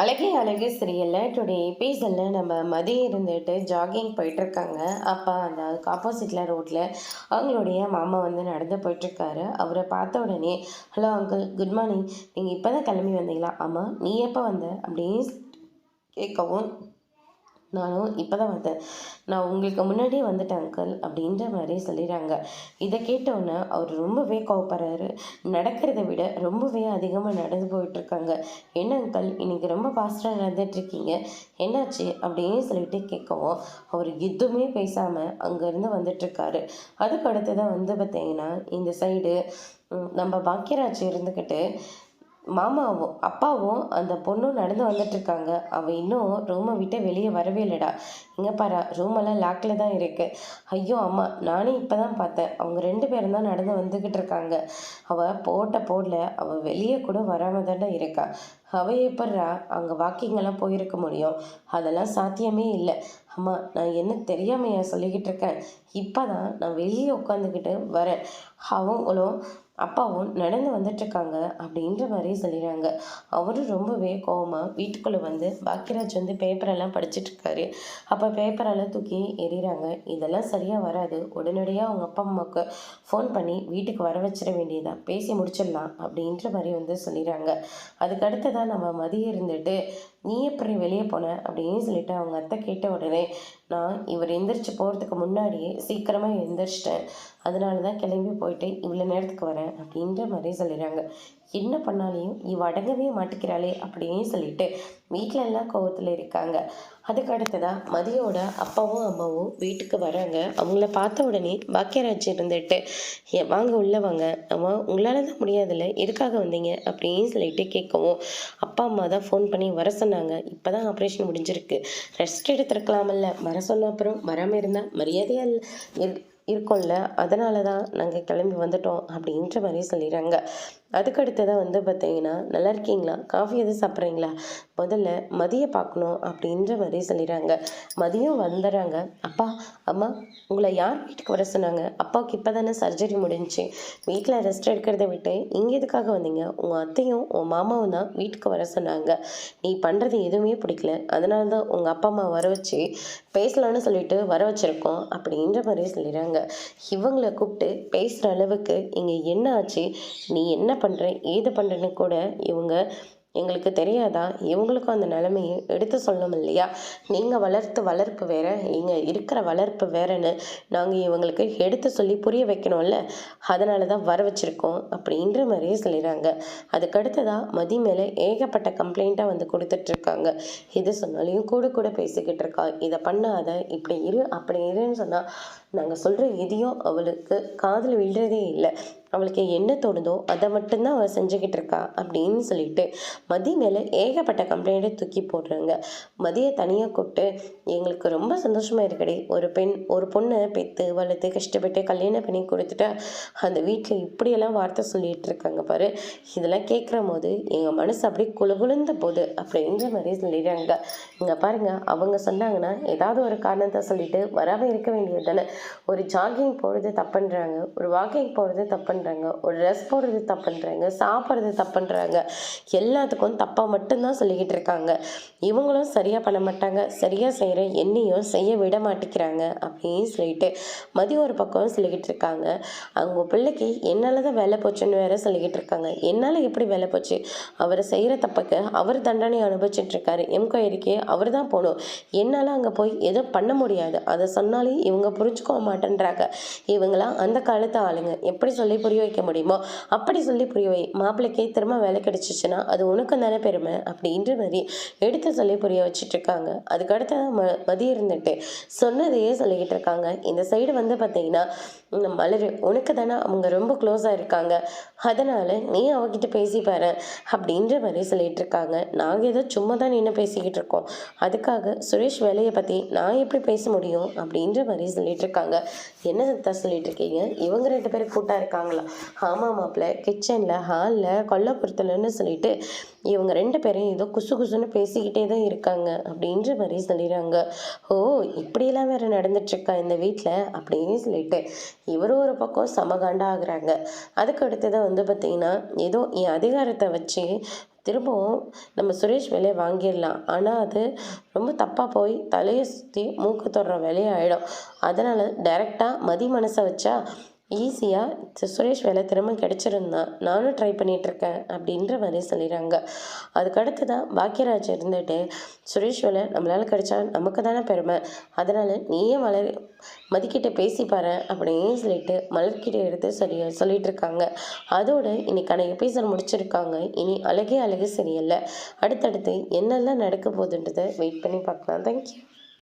அழகே அழகு சீரியல்ல டுடே எபிசோட்ல நம்ம மதி இருந்துட்டு ஜாகிங் போயிட்டுருக்காங்க. அப்போ அந்த அதுக்கு ஆப்போசிட்டில் ரோட்டில் அவங்களுடைய மாமா வந்து நடந்து போயிட்டுருக்காரு. அவரை பார்த்த உடனே, ஹலோ அங்கிள், குட் மார்னிங், நீங்கள் இப்போ தான் கிளம்பி வந்தீங்களா? ஆமாம், நீ எப்போ வந்த அப்படின்னு கேட்கவும், நானும் இப்போ தான் வந்தேன், நான் உங்களுக்கு முன்னாடியே வந்துட்டேன் அங்கிள் அப்படின்ற மாதிரி சொல்லிடுறாங்க. இதை கேட்டவுடனே அவர் ரொம்பவே கோவப்படுறாரு. நடக்கிறத விட ரொம்பவே அதிகமாக நடந்து போயிட்டுருக்காங்க. என்ன அங்கிள், இன்னைக்கு ரொம்ப ஃபாஸ்ட்டாக நடந்துட்டுருக்கீங்க, என்னாச்சு அப்படின்னு சொல்லிட்டு கேட்கவும், அவர் எதுவுமே பேசாமல் அங்கேருந்து வந்துட்டுருக்காரு. அதுக்கு அடுத்ததான் வந்து பார்த்தீங்கன்னா இந்த சைடு நம்ம பாக்கியராஜ் இருந்துக்கிட்டு மாமாவும் அப்பாவும் அந்த பொண்ணும் நடந்து வந்துட்டுருக்காங்க. அவள் இன்னும் ரூமை விட்டு வெளியே வரவே இல்லைடா. இங்கே பாரு, ரூமெல்லாம் லாக்கில் தான் இருக்குது. ஐயோ அம்மா, நானே இப்போ தான் பார்த்தேன், அவங்க 2 பேரும் தான் நடந்து வந்துக்கிட்டு இருக்காங்க. அவள் போடல, அவள் வெளியே கூட வராமல் தானே இருக்கா. அவள் எப்பட்றா அங்கே வாக்கிங்கெல்லாம் போயிருக்க முடியும்? அதெல்லாம் சாத்தியமே இல்லை. அம்மா, நான் என்ன தெரியாமையா சொல்லிக்கிட்டு இருக்கேன்? இப்போ தான் நான் வெளியே உட்காந்துக்கிட்டு வரேன், அவங்களும் அப்பாவும் நடந்து வந்துட்டுருக்காங்க அப்படின்ற மாதிரி சொல்லிடுறாங்க. அவரும் ரொம்பவே கோவமாக வீட்டுக்குள்ளே வந்து பாக்கியராஜ் வந்து பேப்பரெல்லாம் படிச்சுட்ருக்காரு. அப்போ பேப்பரெல்லாம் தூக்கி எறிகிறாங்க. இதெல்லாம் சரியாக வராது, உடனடியாக அவங்க அப்பா அம்மாவுக்கு ஃபோன் பண்ணி வீட்டுக்கு வர வச்சிட வேண்டியதான், பேசி முடிச்சிடலாம் அப்படின்ற மாதிரி வந்து சொல்லிடுறாங்க. அதுக்கு அடுத்ததான் நம்ம மதியம் இருந்துட்டு, நீ எப்படி வெளியே போன அப்படின்னு சொல்லிட்டு அவங்க அத்தை கேட்ட உடனே, நான் இவர் எந்திரிச்சு போகிறதுக்கு முன்னாடியே சீக்கிரமாக எந்திரிச்சிட்டேன், அதனால தான் கிளம்பி போயிட்டு இவ்வளோ நேரத்துக்கு வரேன் அப்படின்ற மாதிரி சொல்லிடுறாங்க. என்ன பண்ணாலையும் இவ அடங்கவே மாட்டிக்கிறாளே அப்படின்னு சொல்லிட்டு வீட்டில எல்லாம் கோவத்தில் இருக்காங்க. அதுக்கு அடுத்ததாக மதியோட அப்பாவும் அம்மாவும் வீட்டுக்கு வராங்க. அவங்கள பார்த்த உடனே பாக்கியராஜ் இருந்துட்டு, வாங்க உள்ள வாங்க, அம்மா உங்களால் தான் முடியாதுல்ல, எதுக்காக வந்தீங்க அப்படின்னு சொல்லிட்டு கேட்கவும், அப்பா அம்மா தான் ஃபோன் பண்ணி வர சொன்னாங்க, இப்போ தான் ஆப்ரேஷன் முடிஞ்சிருக்கு, ரெஸ்ட் எடுத்துருக்கலாமல்ல, வர சொன்ன அப்புறம் வராமல் இருந்தால் மரியாதையாக இருக்கோம்ல, அதனால தான் நாங்கள் கிளம்பி வந்துட்டோம் அப்படின்ற மாதிரி சொல்லிடுறாங்க. அதுக்கு அடுத்ததாக வந்து பார்த்தீங்கன்னா, நல்லா இருக்கீங்களா, காஃபி எதுவும் சாப்பிட்றீங்களா, முதல்ல மதியை பார்க்கணும் அப்படின்ற மாதிரி சொல்லிடுறாங்க. மதியம் வந்துடுறாங்க. அப்பா அம்மா, உங்களை யார் வீட்டுக்கு வர சொன்னாங்க? அப்பாவுக்கு இப்போ தானே சர்ஜரி முடிஞ்சிச்சு, வீட்டில் ரெஸ்ட் எடுக்கிறத விட்டு இங்கே எதுக்காக வந்தீங்க? உங்கள் அத்தையும் உன் மாமாவும் தான் வீட்டுக்கு வர சொன்னாங்க, நீ பண்ணுறது எதுவுமே பிடிக்கல, அதனால தான் உங்கள் அப்பா அம்மா வர வச்சு பேசலான்னு சொல்லிட்டு வர வச்சுருக்கோம் அப்படின்ற மாதிரி சொல்லிடுறாங்க. இவங்களை கூப்பிட்டு பேசுகிற அளவுக்கு இங்கே என்ன ஆச்சு, நீ என்ன பண்ணுற ஏது பண்ணுறேன்னு கூட இவங்க எங்களுக்கு தெரியாதா? இவங்களுக்கும் அந்த நிலைமையை எடுத்து சொல்லணும் இல்லையா? நீங்கள் வளர்த்து வளர்ப்பு வேற, இங்கே இருக்கிற வளர்ப்பு வேறன்னு நாங்கள் இவங்களுக்கு எடுத்து சொல்லி புரிய வைக்கணும்ல, அதனால தான் வர வச்சுருக்கோம் அப்படின்ற மாதிரியே சொல்லிடுறாங்க. அதுக்கடுத்ததாக மதி மேலே ஏகப்பட்ட கம்ப்ளைண்ட்டாக வந்து கொடுத்துட்ருக்காங்க. இது சொன்னாலையும் கூட கூட பேசிக்கிட்டு இருக்கா, இதை பண்ணாத, இப்படி இரு அப்படி இருன்னு சொன்னால் நாங்கள் சொல்கிற எதையும் அவளுக்கு காதில் விழுறதே இல்லை, அவளுக்கு என்ன தோணுதோ அதை மட்டும்தான் அவள் செஞ்சுக்கிட்டு இருக்கா அப்படின்னு சொல்லிட்டு மதி மேலே ஏகப்பட்ட கம்ப்ளைண்ட்டை தூக்கி போடுறாங்க. மதியை தனியாக கூப்பிட்டு, எங்களுக்கு ரொம்ப சந்தோஷமாக இருக்கடி, ஒரு பொண்ணை பெற்று வளர்த்து கஷ்டப்பட்டு கல்யாணம் பண்ணி கொடுத்துட்டா அந்த வீட்டில் இப்படியெல்லாம் வார்த்தை சொல்லிட்டு இருக்காங்க பாரு, இதெல்லாம் கேட்குற போது எங்கள் மனசு அப்படி குழுகுழுந்த போது அப்படின்ற மாதிரி சொல்லிடுறாங்க. இங்கே பாருங்கள், அவங்க சொன்னாங்கன்னா ஏதாவது ஒரு காரணத்தை சொல்லிட்டு வராமல் இருக்க வேண்டியது தானே. ஒரு ஜாகிங் போகிறது தப்புன்றாங்க, ஒரு வாக்கிங் போகிறது தப்புன்றாங்க, ஒரு ட்ரெஸ் போடுறது தப்புன்றாங்க, சாப்பிட்றது தப்புன்றாங்க, எல்லாத்துக்கும் தப்பாக மட்டும்தான் சொல்லிக்கிட்டு இருக்காங்க. இவங்களும் சரியாக பண்ண மாட்டாங்க, சரியாக செய்கிற என்னையும் செய்ய விட மாட்டேங்கிறாங்க அப்படின்னு சொல்லிட்டு மதியம் ஒரு பக்கம் சொல்லிக்கிட்டு இருக்காங்க. அவங்க பிள்ளைக்கு என்னால் தான் வேலை போச்சுன்னு வேற சொல்லிக்கிட்டு இருக்காங்க. என்னால் எப்படி வேலை போச்சு? அவர் செய்கிற தப்புக்கு அவர் தண்டனை அனுபவிச்சுட்டு இருக்காரு, எம்கொயரிக்கு அவர் தான் போகணும், என்னால் அங்கே போய் எதுவும் பண்ண முடியாது, அதை சொன்னாலே இவங்க புரிஞ்சுக்க மாட்டேன்றாங்க. இவங்களாம் அந்த காலத்து ஆளுங்க, எப்படி சொல்லி புரிய வைக்க முடியுமோ அப்படி சொல்லி புரிய வை, மாப்பிள்ளைக்கே திரும்ப வேலை கிடைச்சிச்சுன்னா அது உனக்கு தானே பெருமை அப்படின்ற மாதிரி எடுத்து சொல்லி புரிய வச்சுட்டு இருக்காங்க. அதுக்கடுத்து மதியம் இருந்துட்டு சொன்னதையே சொல்லிக்கிட்டு இருக்காங்க. இந்த சைடு வந்து பார்த்தீங்கன்னா, மலர் உனக்கு தானே அவங்க ரொம்ப க்ளோஸாக இருக்காங்க, அதனால நீ அவகிட்ட பேசி பாரு அப்படின்ற மாதிரி சொல்லிட்டு இருக்காங்க. நாங்கள் ஏதோ சும்மா தான் நின்று பேசிக்கிட்டு இருக்கோம், அதுக்காக சுரேஷ் வேலையை பற்றி நான் எப்படி பேச முடியும் அப்படின்ற மாதிரி சொல்லிட்டு இருக்காங்க. என்ன சத்தா சொல்லிட்டு இருக்கீங்க? இவங்க 2 பேரும் கூட்டாக இருக்காங்களா? ஆமாம் மாப்பிள்ள, கிச்சனில் ஹாலில் கொல்லப்புறத்துலன்னு சொல்லிட்டு இவங்க 2 பேரும் ஏதோ குசு குசுன்னு பேசிக்கிட்டே தான் இருக்காங்க அப்படின்ற மாதிரி சொல்லிடுறாங்க. ஓ, இப்படியெல்லாம் வேற நடந்துட்டுருக்கா இந்த வீட்டில் அப்படின்னு சொல்லிட்டு இவரும் ஒரு பக்கம் சமகாண்டா ஆகுறாங்க. அதுக்கு அடுத்ததான் வந்து பார்த்தீங்கன்னா, ஏதோ என் அதிகாரத்தை வச்சு திரும்பவும் நம்ம சுரேஷ் வேலையை வாங்கிடலாம். ஆனால் அது ரொம்ப தப்பாக போய் தலையை சுற்றி மூக்கு தொடுற வேலையாயிடும். அதனால் டைரெக்டாக மதி மனசை வச்சா ஈஸியாக சுரேஷ் வேலை திரும்ப கிடச்சிருந்தான். நானும் ட்ரை பண்ணிகிட்ருக்கேன் அப்படின்ற மாதிரி சொல்லிடுறாங்க. அதுக்கடுத்து தான் பாக்கியராஜ் இருந்துட்டு, சுரேஷ் வேலை நம்மளால் கிடைச்சா நமக்கு தானே பெருமை, அதனால் நீயே மதிக்கிட்ட பேசிப்பாரு அப்படின்னு சொல்லிட்டு மலர்கிட்ட எடுத்து சொல்லிட்டு இருக்காங்க. அதோட இன்னைக்கான எபிசோட் முடிச்சிருக்காங்க. இனி அழகே அழகு சரியில்லை. அடுத்தடுத்து என்னெல்லாம் நடக்க போகுதுன்றதை வெயிட் பண்ணி பார்க்கலாம். தேங்க்யூ.